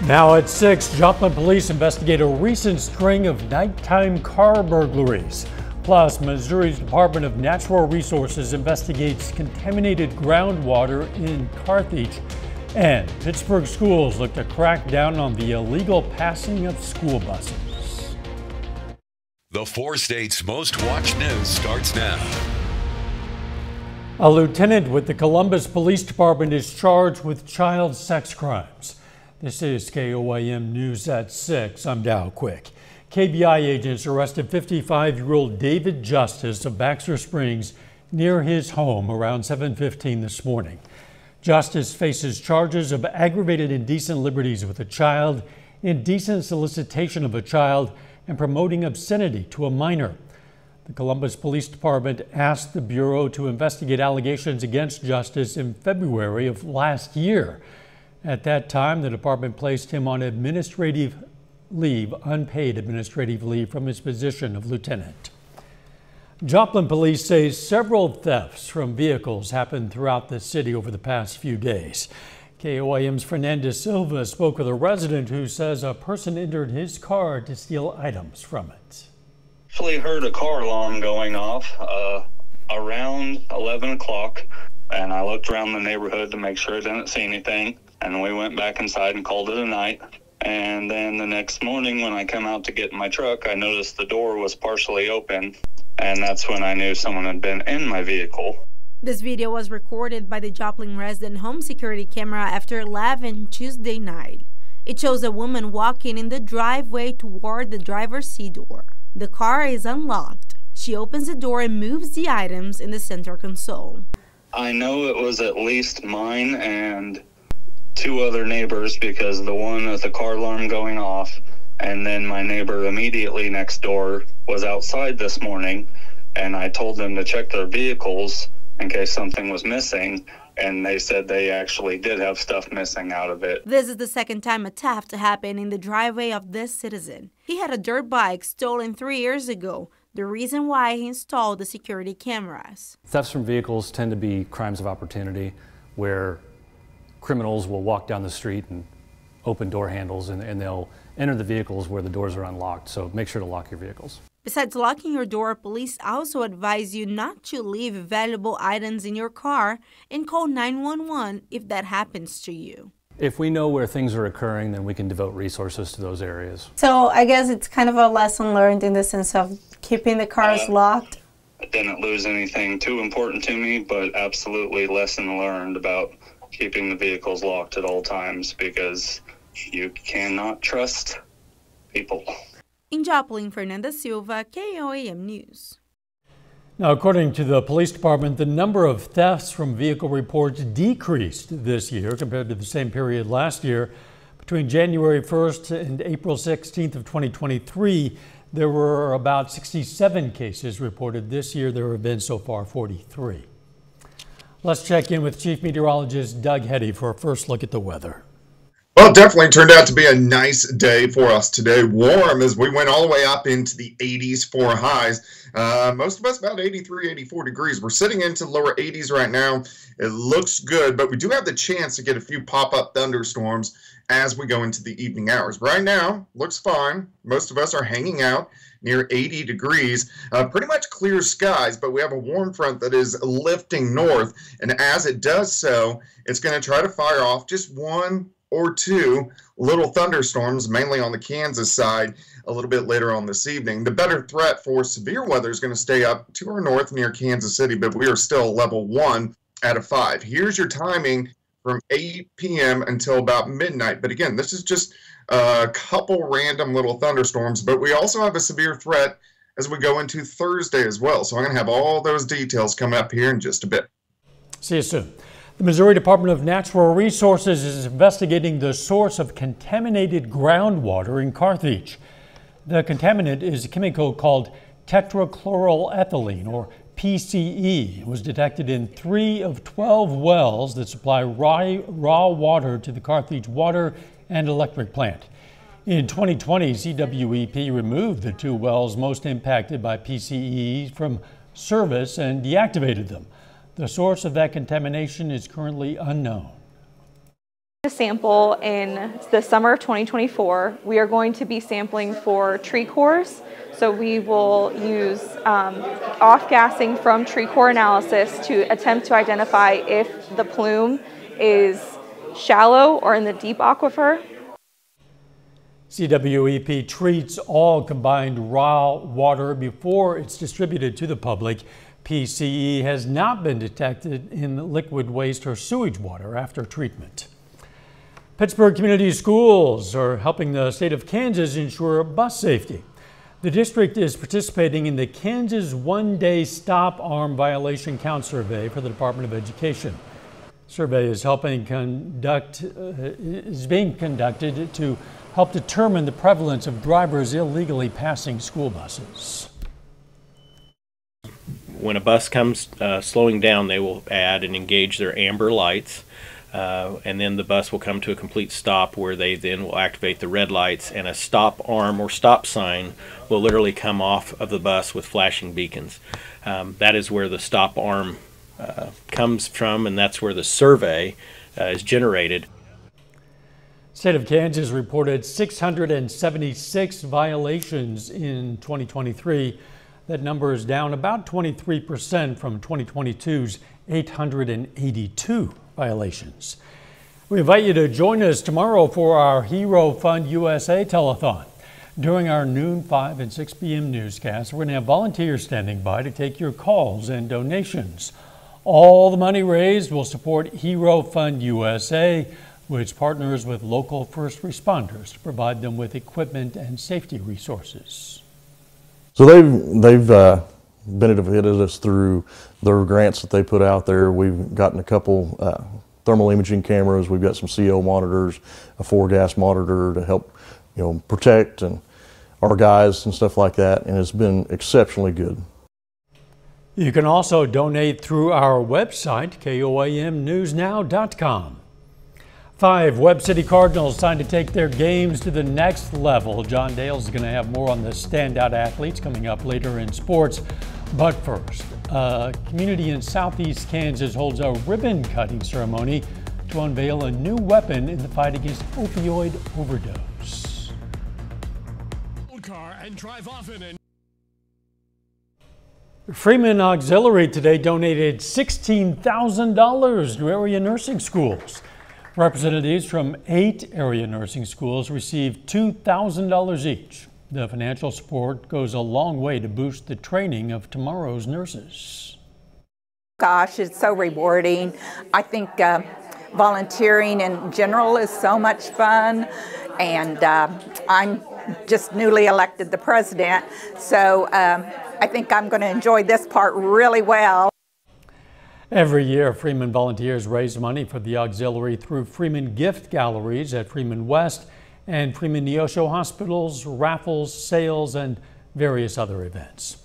Now at 6, Joplin police investigate a recent string of nighttime car burglaries. Plus, Missouri's Department of Natural Resources investigates contaminated groundwater in Carthage. And Pittsburgh schools look to crack down on the illegal passing of school buses. The 4 states' most watched news starts now. A lieutenant with the Columbus Police Department is charged with child sex crimes. This is KOAM News at 6. I'm Dow Quick. KBI agents arrested 55-year-old David Justice of Baxter Springs near his home around 7:15 this morning. Justice faces charges of aggravated indecent liberties with a child, indecent solicitation of a child, and promoting obscenity to a minor. The Columbus Police Department asked the Bureau to investigate allegations against Justice in February of last year. At that time, the department placed him on administrative leave, unpaid administrative leave, from his position of lieutenant. Joplin police say several thefts from vehicles happened throughout the city over the past few days. KOAM's Fernandez Silva spoke with a resident who says a person entered his car to steal items from it. Actually heard a car alarm going off around 11 o'clock, and I looked around the neighborhood to make sure I didn't see anything, and we went back inside and called it a night. And then the next morning when I come out to get in my truck, I noticed the door was partially open, and that's when I knew someone had been in my vehicle. This video was recorded by the Joplin resident home security camera after 11 Tuesday night. It shows a woman walking in the driveway toward the driver's seat door. The car is unlocked. She opens the door and moves the items in the center console. I know it was at least mine and 2 other neighbors, because the one with the car alarm going off, and then my neighbor immediately next door was outside this morning, and I told them to check their vehicles in case something was missing, and they said they actually did have stuff missing out of it. This is the second time a theft happened in the driveway of this citizen. He had a dirt bike stolen 3 years ago, the reason why he installed the security cameras. Thefts from vehicles tend to be crimes of opportunity, where criminals will walk down the street and open door handles, and they'll enter the vehicles where the doors are unlocked, so make sure to lock your vehicles. Besides locking your door, police also advise you not to leave valuable items in your car and call 911 if that happens to you. If we know where things are occurring, then we can devote resources to those areas. So I guess it's kind of a lesson learned in the sense of keeping the cars locked. I didn't lose anything too important to me, but absolutely lesson learned about keeping the vehicles locked at all times, because you cannot trust people. In Joplin, Fernandez Silva, KOAM News. Now, according to the police department, the number of thefts from vehicle reports decreased this year compared to the same period last year. Between January 1st and April 16th of 2023, there were about 67 cases reported. This year, there have been so far 43. Let's check in with Chief Meteorologist Doug Heddy for a first look at the weather. Well, it definitely turned out to be a nice day for us today. Warm as we went all the way up into the 80s for highs. Most of us about 83, 84 degrees. We're sitting into lower 80s right now. It looks good, but we do have the chance to get a few pop-up thunderstorms as we go into the evening hours. Right now, looks fine. Most of us are hanging out near 80 degrees. Pretty much clear skies, but we have a warm front that is lifting north, and as it does so, it's going to try to fire off just 1 or 2 little thunderstorms, mainly on the Kansas side, a little bit later on this evening. The better threat for severe weather is going to stay up to our north near Kansas City, but we are still level 1 out of 5. Here's your timing from 8 p.m. until about midnight. But again, this is just a couple random little thunderstorms, but we also have a severe threat as we go into Thursday as well. So I'm going to have all those details coming up here in just a bit. See you soon. The Missouri Department of Natural Resources is investigating the source of contaminated groundwater in Carthage. The contaminant is a chemical called tetrachloroethylene, or PCE. It was detected in 3 of 12 wells that supply raw water to the Carthage Water and Electric Plant. In 2020, CWEP removed the 2 wells most impacted by PCE from service and deactivated them. The source of that contamination is currently unknown. sample in the summer of 2024. We are going to be sampling for tree cores. So we will use off-gassing from tree core analysis to attempt to identify if the plume is shallow or in the deep aquifer. CWEP treats all combined raw water before it's distributed to the public. PCE has not been detected in liquid waste or sewage water after treatment. Pittsburgh Community Schools are helping the state of Kansas ensure bus safety. The district is participating in the Kansas One-Day Stop Arm Violation Count Survey for the Department of Education. Survey is being conducted to help determine the prevalence of drivers illegally passing school buses. When a bus comes slowing down, they will add and engage their amber lights. And then the bus will come to a complete stop where they then will activate the red lights, and a stop arm or stop sign will literally come off of the bus with flashing beacons. That is where the stop arm comes from, and that's where the survey is generated. State of Kansas reported 676 violations in 2023. That number is down about 23% from 2022's 882 violations. We invite you to join us tomorrow for our Hero Fund USA telethon. During our noon, 5 and 6 p.m. newscast, we're going to have volunteers standing by to take your calls and donations. All the money raised will support Hero Fund USA, which partners with local first responders to provide them with equipment and safety resources. So they've benefited us through their grants that they put out there. We've gotten a couple thermal imaging cameras. We've got some CO monitors, a 4-gas monitor to help, protect and our guys and stuff like that. And it's been exceptionally good. You can also donate through our website, KOAMnewsnow.com. 5 Webb City Cardinals signed to take their games to the next level. John Dale's going to have more on the standout athletes coming up later in sports. But first, a community in southeast Kansas holds a ribbon-cutting ceremony to unveil a new weapon in the fight against opioid overdose. Car and drive often. Freeman Auxiliary today donated $16,000 to area nursing schools. Representatives from 8 area nursing schools received $2,000 each. The financial support goes a long way to boost the training of tomorrow's nurses. Gosh, it's so rewarding. I think volunteering in general is so much fun, and I'm just newly elected the president, so I think I'm going to enjoy this part really well. Every year, Freeman volunteers raise money for the auxiliary through Freeman gift galleries at Freeman West and Freeman Neosho hospitals, raffles, sales, and various other events.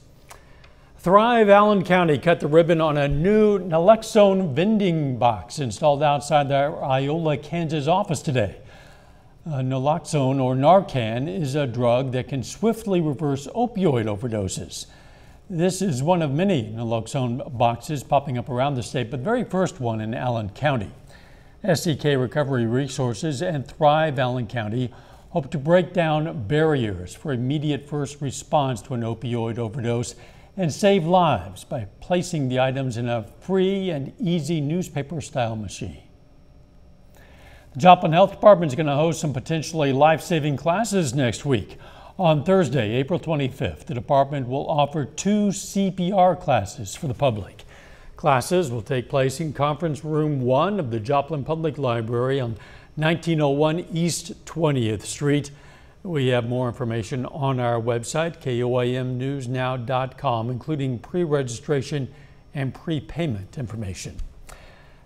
Thrive Allen County cut the ribbon on a new naloxone vending box installed outside their Iola, Kansas office today. Naloxone, or Narcan, is a drug that can swiftly reverse opioid overdoses. This is one of many naloxone boxes popping up around the state, but the very first one in Allen County. SCK Recovery Resources and Thrive Allen County hope to break down barriers for immediate first response to an opioid overdose and save lives by placing the items in a free and easy newspaper-style machine. The Joplin Health Department is going to host some potentially life-saving classes next week. On Thursday, April 25th, the department will offer 2 CPR classes for the public. Classes will take place in Conference Room 1 of the Joplin Public Library on 1901 East 20th Street. We have more information on our website, KOAMnewsnow.com, including pre-registration and prepayment information.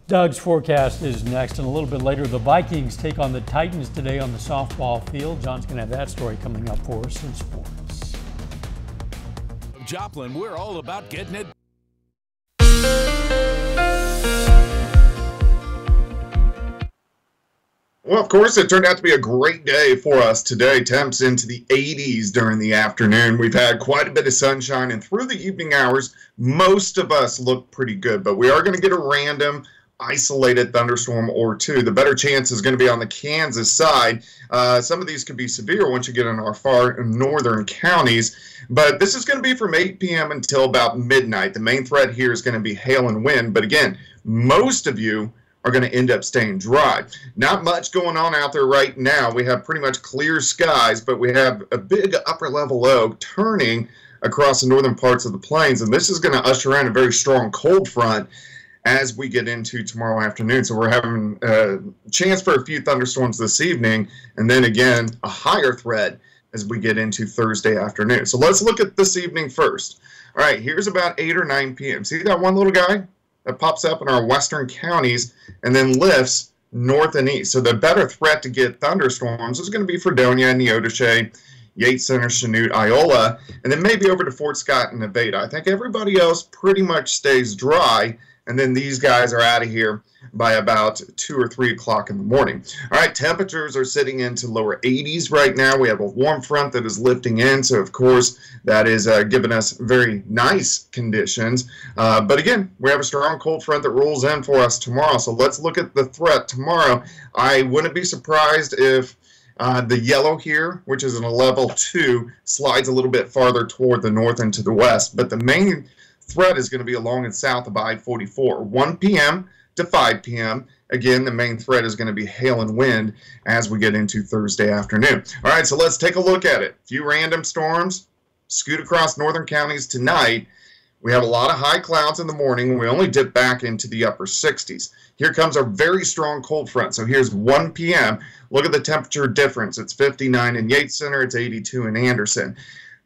Doug's forecast is next, and a little bit later, the Vikings take on the Titans today on the softball field. John's going to have that story coming up for us in sports. Joplin, we're all about getting it. Well, of course, it turned out to be a great day for us today. Temps into the 80s during the afternoon. We've had quite a bit of sunshine, and through the evening hours, most of us look pretty good, but we are going to get a random isolated thunderstorm or two. The better chance is going to be on the Kansas side. Some of these could be severe once you get in our far northern counties, but this is going to be from 8 p.m. until about midnight. The main threat here is going to be hail and wind, but again, most of you are going to end up staying dry. Not much going on out there right now. We have pretty much clear skies, but we have a big upper level low turning across the northern parts of the plains, and this is going to usher in a very strong cold front as we get into tomorrow afternoon. So we're having a chance for a few thunderstorms this evening, and then again a higher threat as we get into Thursday afternoon. So let's look at this evening first. All right, here's about 8 or 9 p.m. See that one little guy that pops up in our western counties and then lifts north and east. So the better threat to get thunderstorms is going to be Fredonia, Neodesha, Yates Center, Chanute, Iola, and then maybe over to Fort Scott and Nevada. I think everybody else pretty much stays dry, and then these guys are out of here by about 2 or 3 o'clock in the morning. All right, temperatures are sitting into lower 80s right now. We have a warm front that is lifting in, so of course that is giving us very nice conditions. But again, we have a strong cold front that rolls in for us tomorrow, so let's look at the threat tomorrow. I wouldn't be surprised if the yellow here, which is in a level 2, slides a little bit farther toward the north and to the west, but the main threat is going to be along and south of I-44, 1 p.m. to 5 p.m. Again, the main threat is going to be hail and wind as we get into Thursday afternoon. All right, so let's take a look at it. A few random storms scoot across northern counties tonight. We have a lot of high clouds in the morning. We only dip back into the upper 60s. Here comes a very strong cold front. So here's 1 p.m. Look at the temperature difference. It's 59 in Yates Center. It's 82 in Anderson.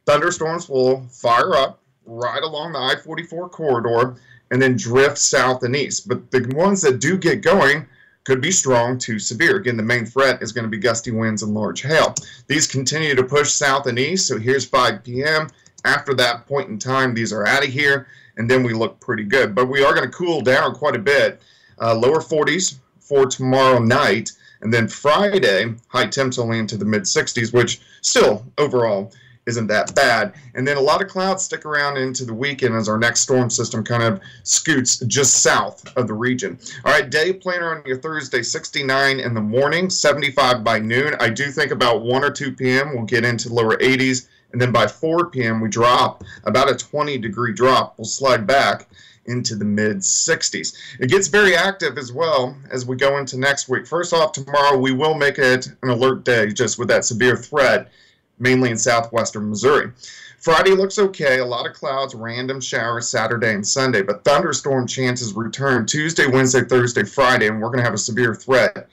Thunderstorms will fire up right along the I-44 corridor and then drift south and east. But the ones that do get going could be strong to severe. Again, the main threat is going to be gusty winds and large hail. These continue to push south and east, so here's 5 p.m. After that point in time, these are out of here, and then we look pretty good. But we are going to cool down quite a bit. Lower 40s for tomorrow night, and then Friday, high temps only into the mid-60s, which still, overall, isn't that bad. And then a lot of clouds stick around into the weekend as our next storm system kind of scoots just south of the region. All right, day planner on your Thursday, 69 in the morning, 75 by noon. I do think about 1 or 2 p.m. we'll get into lower 80s, and then by 4 p.m. we drop about a 20-degree drop. We'll slide back into the mid-60s. It gets very active as well as we go into next week. First off, tomorrow we will make it an alert day just with that severe threat, mainly in southwestern Missouri. Friday looks okay, a lot of clouds, random showers Saturday and Sunday, but thunderstorm chances return Tuesday, Wednesday, Thursday, Friday, and we're going to have a severe threat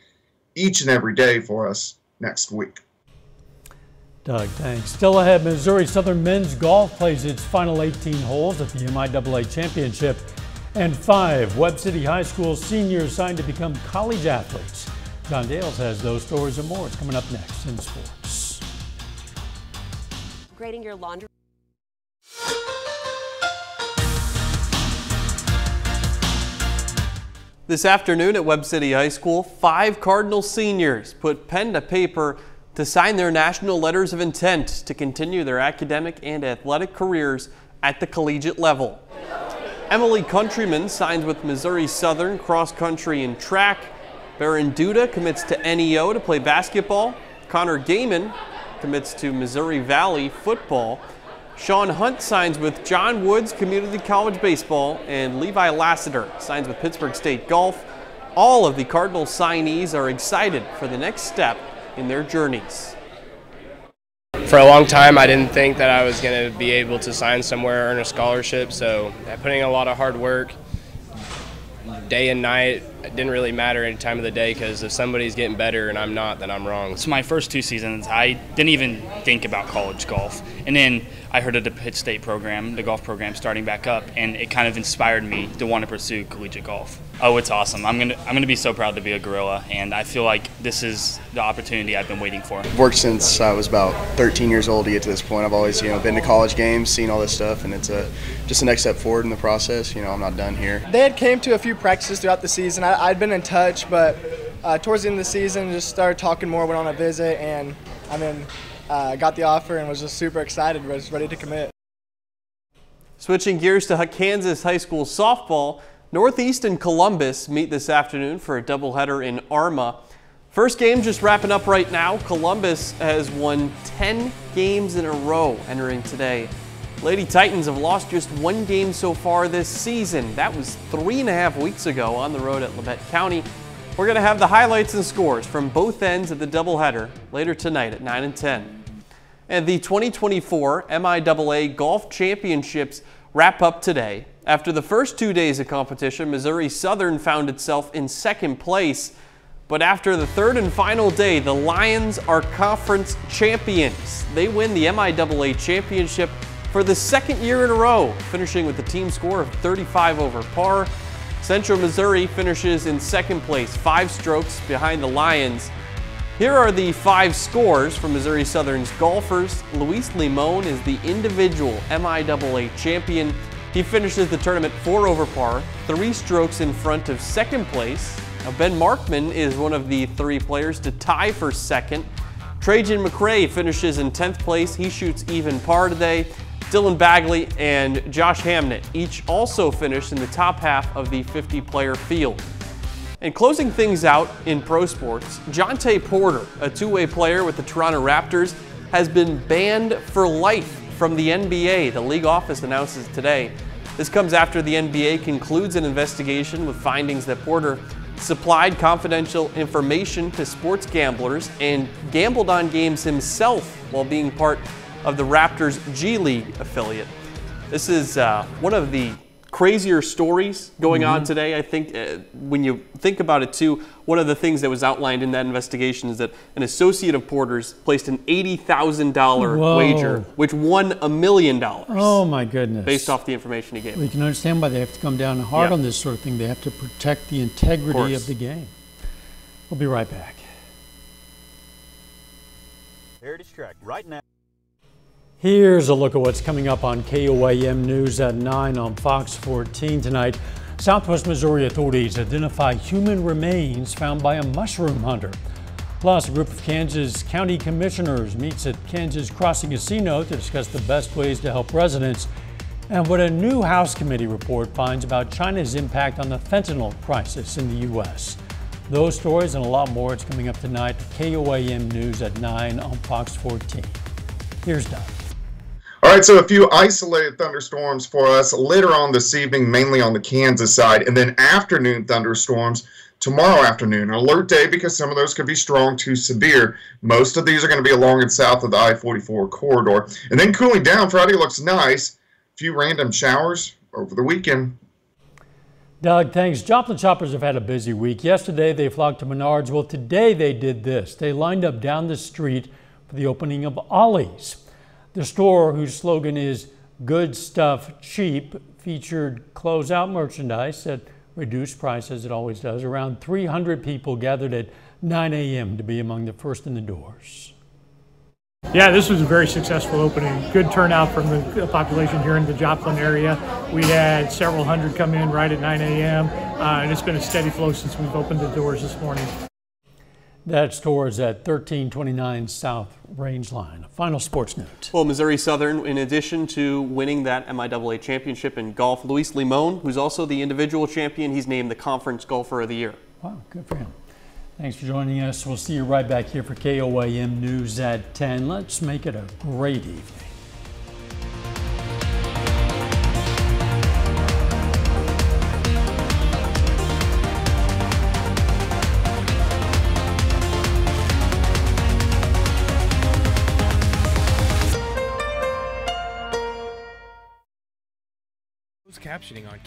each and every day for us next week. Doug, thanks. Still ahead, Missouri Southern men's golf plays its final 18 holes at the MIAA Championship, and 5 Webb City High School seniors signed to become college athletes. John Dales has those stories and more. It's coming up next in sports. Grading your laundry. This afternoon at Webb City High School, 5 Cardinal seniors put pen to paper to sign their national letters of intent to continue their academic and athletic careers at the collegiate level. Emily Countryman signs with Missouri Southern cross country and track. Baron Duda commits to NEO to play basketball. Connor Gaiman commits to Missouri Valley football. Sean Hunt signs with John Woods Community College baseball, and Levi Lassiter signs with Pittsburgh State golf. All of the Cardinal signees are excited for the next step in their journeys. For a long time, I didn't think that I was going to be able to sign somewhere or earn a scholarship, so putting in a lot of hard work, day and night, it didn't really matter any time of the day, because if somebody's getting better and I'm not, then I'm wrong. So my first 2 seasons, I didn't even think about college golf. And then I heard of the Pitt State program, the golf program starting back up, and it kind of inspired me to want to pursue collegiate golf. Oh, it's awesome. I'm gonna be so proud to be a Gorilla, and I feel like this is the opportunity I've been waiting for. I've worked since I was about 13 years old to get to this point. I've always, been to college games, seen all this stuff, and it's just a next step forward in the process. I'm not done here. They had came to a few practices throughout the season. I'd been in touch, but towards the end of the season, just started talking more, went on a visit, and got the offer and was just super excited, was ready to commit. Switching gears to Kansas high school softball, Northeast and Columbus meet this afternoon for a doubleheader in Arma. First game just wrapping up right now. Columbus has won 10 games in a row entering today. Lady Titans have lost just one game so far this season. That was 3.5 weeks ago on the road at Labette County. We're going to have the highlights and scores from both ends of the doubleheader later tonight at 9 and 10. And the 2024 MIAA Golf Championships wrap up today. After the first 2 days of competition, Missouri Southern found itself in second place. But after the third and final day, the Lions are conference champions. They win the MIAA championship for the second year in a row, finishing with a team score of 35 over par. Central Missouri finishes in second place, 5 strokes behind the Lions. Here are the 5 scores from Missouri Southern's golfers. Luis Limon is the individual MIAA champion. He finishes the tournament 4 over par, 3 strokes in front of second place. Now Ben Markman is one of the 3 players to tie for second. Trajan McRae finishes in 10th place. He shoots even par today. Dylan Bagley and Josh Hamnett each also finished in the top half of the 50-player field. And closing things out in pro sports, Jonte Porter, a two-way player with the Toronto Raptors, has been banned for life from the NBA. The league office announces today. This comes after the NBA concludes an investigation with findings that Porter supplied confidential information to sports gamblers and gambled on games himself while being part of the Raptors G League affiliate. This is one of the crazier stories going on today. I think when you think about it too, one of the things that was outlined in that investigation is that an associate of Porter's placed an $80,000 wager, which won $1 million. Oh my goodness. Based off the information he gave. We can understand why they have to come down hard on this sort of thing. They have to protect the integrity of the game. We'll be right back. Heritage Track right now. Here's a look at what's coming up on KOAM News at 9 on Fox 14 tonight. Southwest Missouri authorities identify human remains found by a mushroom hunter. Plus, a group of Kansas County commissioners meets at Kansas Crossing Casino to discuss the best ways to help residents and what a new House committee report finds about China's impact on the fentanyl crisis in the U.S. Those stories and a lot more, it's coming up tonight. KOAM News at 9 on Fox 14. Here's Doug. All right, so a few isolated thunderstorms for us later on this evening, mainly on the Kansas side, and then afternoon thunderstorms tomorrow afternoon. An alert day because some of those could be strong to severe. Most of these are going to be along and south of the I-44 corridor. And then cooling down, Friday looks nice. A few random showers over the weekend. Doug, thanks. Joplin shoppers have had a busy week. Yesterday they flocked to Menards. Well, today they did this. They lined up down the street for the opening of Ollie's. The store, whose slogan is "Good Stuff Cheap," featured closeout merchandise at reduced prices. It always does. Around 300 people gathered at 9 a.m. to be among the first in the doors. Yeah, this was a very successful opening. Good turnout from the population here in the Joplin area. We had several hundred come in right at 9 a.m. And it's been a steady flow since we've opened the doors this morning. That store is at 1329 South Range Line. Final sports note. Well, Missouri Southern, in addition to winning that MIAA championship in golf, Luis Limon, who's also the individual champion, he's named the Conference Golfer of the Year. Wow, good for him. Thanks for joining us. We'll see you right back here for KOAM News at 10. Let's make it a great evening. Captioning on